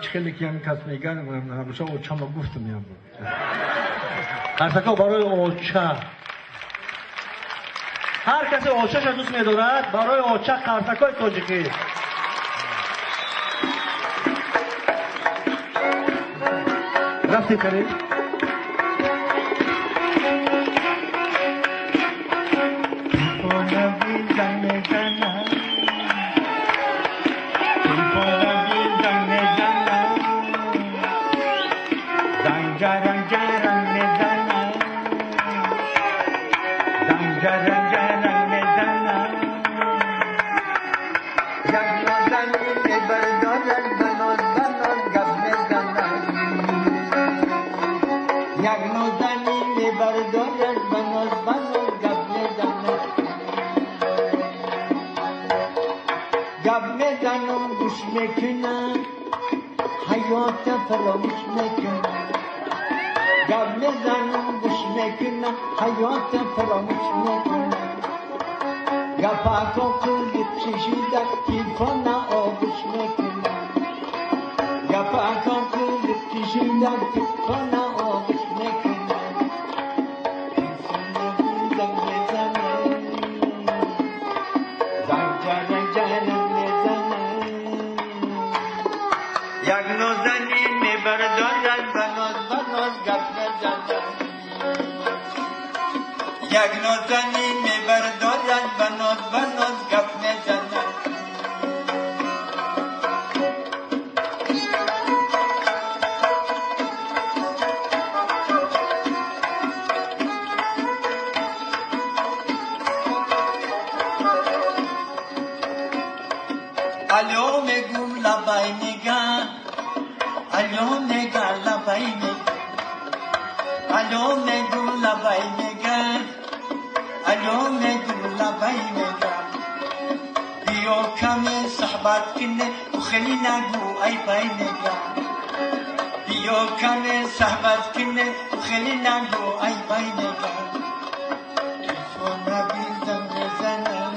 خیلی که هم کس میگن همیشه اوچا ما گفتم یا بود قرصکا برای اوچا هر کسی اوچاش دوست میدارد برای اوچا قرصکای تاجیکی رفتی کنید حیات فراموش میکنم گب میزنم گوش میکنم حیات فراموش میکنم گپاکو کلید کشیده تیفان آغوش میکنم گپاکو کلید کشیده تیفان آغوش میکنم یک نازنین میبردارد بناز بناز گپ میزنم یک نازنین میبردارد بناز بناز گپ میزنم الو میگم لبای نگاه الو نگاه لبای نگاه الو میگم لبای نگاه الو میگم لبای نگاه بیا کمی صحبت کنه و خیلی نگو ای بای نگاه بیا کمی صحبت کنه و خیلی نگو ای بای نگاه تلفون بیزم بزنم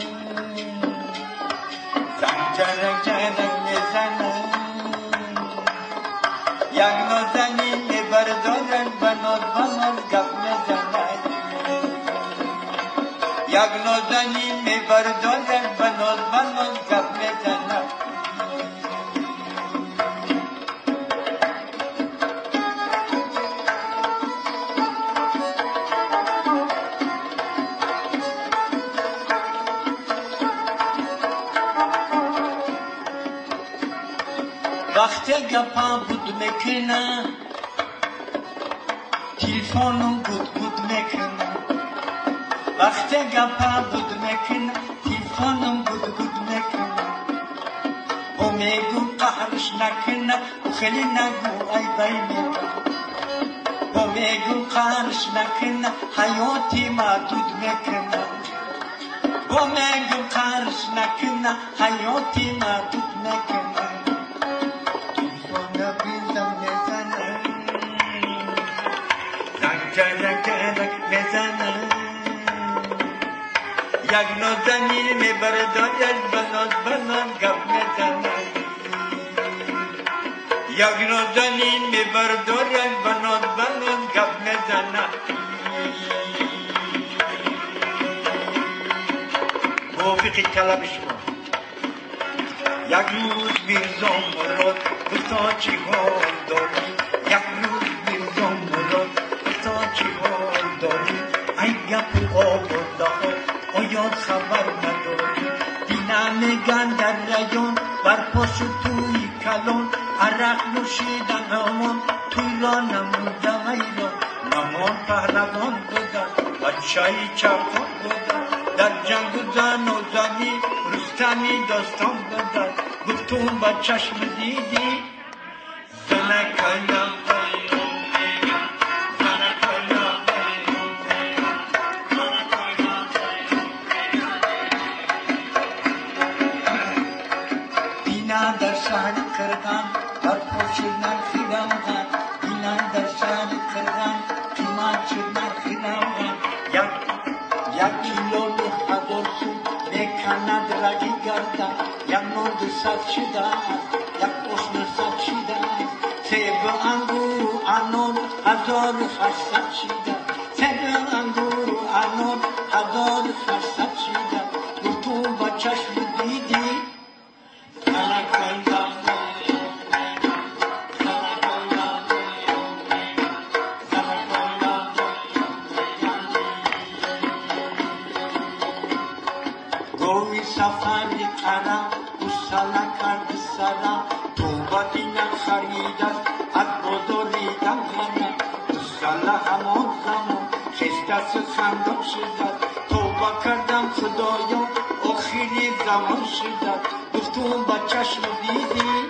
زنگ جرک جرک میزنم یک نازنین میبردارد بناز بناز گپ میزند یک نازنین میبردارد بناز بناز گپ میزند وقتی گپا بود میکنه تلفونم گود گود میکنه وقتی گپا بود میکنه تلفونم گود گود میکنه و میگو قهرش نکنه و خیلی نگو ای بای نگه و میگو قهرش نکنه حیاتی محدود میکنه و میگو قهرش نکنه حیاتی محدود میکنه یک نازنین میبردارد بناز بناز گپ میزند یک نازنین میبردارد بناز بناز گپ میزند موافقی طلبش کن یک روز میرزام مراد بسا چی حال داری یک روز میرزام مراد بسا چی حال داری ای گپ آورده ها آیا خبر نداری دینا میگن در ریان بر پاس توی کلان عرق نوشیدن همان توی را نموده ایران نمان پهلوان بودن بچه چپان بودن در جنگ و زن و زنی رستمی داستان بودن گفتم با چشم دیدی زنکایم در شهر کردن بر پشت نرخیدم اینا در شهر کردن قیمت شد نرخیدم یک کیلو هزار سود میکند رگی گردن یک نود صد شده یک اشن صد شده هزار فرصت چیدم سر انگور و انار هزار فرصت چیدم تو با چشم دیدی گوی سفری قرم گساله کرد سرم تو با دینم خرید است از بزرگیدم غمم گساله همان زمان خست است خندم شد توبه کردم خدایا آخری زمان شد گفتم با چشم دیدی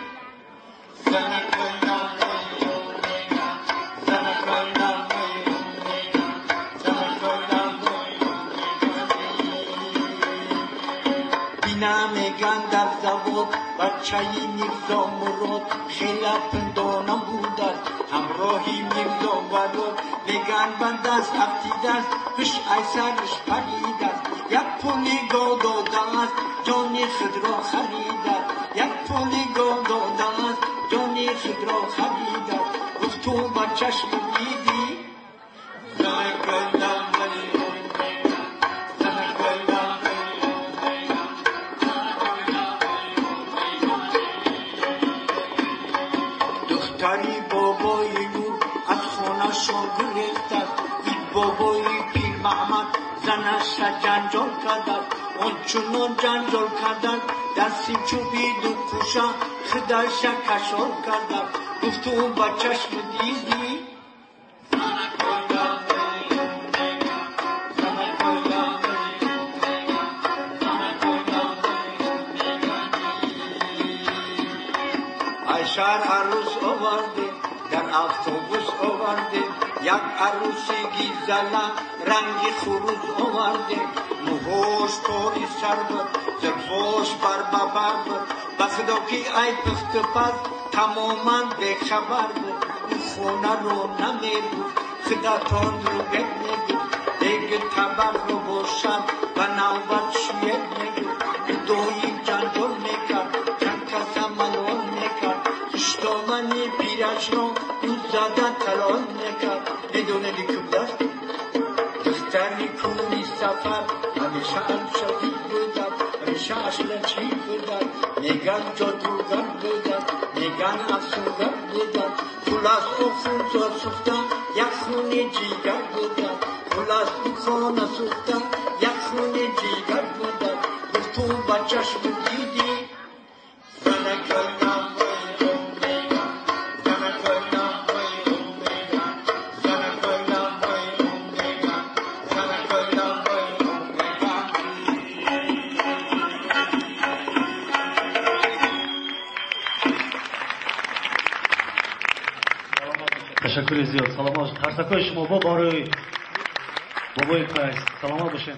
میگن در زواد بچه‌ی میرزا مراد خیلی پندانم بود است همراهی میرزا مراد میگن بند است افتیده است پیش ایسرش پرید است یک پولی گاه داده است جانی خود را خرید است یک پولی گاه داده است جانی خود را خرید است گفت تو با چشم دیدی دختری بابای نور از خانه شان گرفت است این بابای پیر محمد زنش جنجال کرد است آنچنان جنجال کرد است دستی چوبید و کوشه خودش کشال کرد است گفت تو با چشم دیدی شهر عروس آورده در اتوبوس آورده یک عروسی گیزله رنگ خروس آورده موهاش پاری سر بود زلفاش بر ببر بود بخدا که ای پخت پس تماما بخبر بود اون خونه رو نمی بود خداتان رو بگ نگید دیگه تبر رو باشد و نوبت شوید نگید دویی جنجال میکرد چند کس ملال میکرد دامنی پیرش را اون زده تلال نکرد میدونه لیکوب دست دختری کوری سفر همیشه شدید بودن همیشه اصلا چی بودن میگن جادوگر بودن میگن افسونگر بودن خلاص او خون سوختن یک خون جیگر بودن خلاص او خون سوختن یک خون جیگر بودن گفتو با چشم دیدی زنگلم تشکر زیاد. سلامات. هر شما با بابای پرست. سلامات باشین.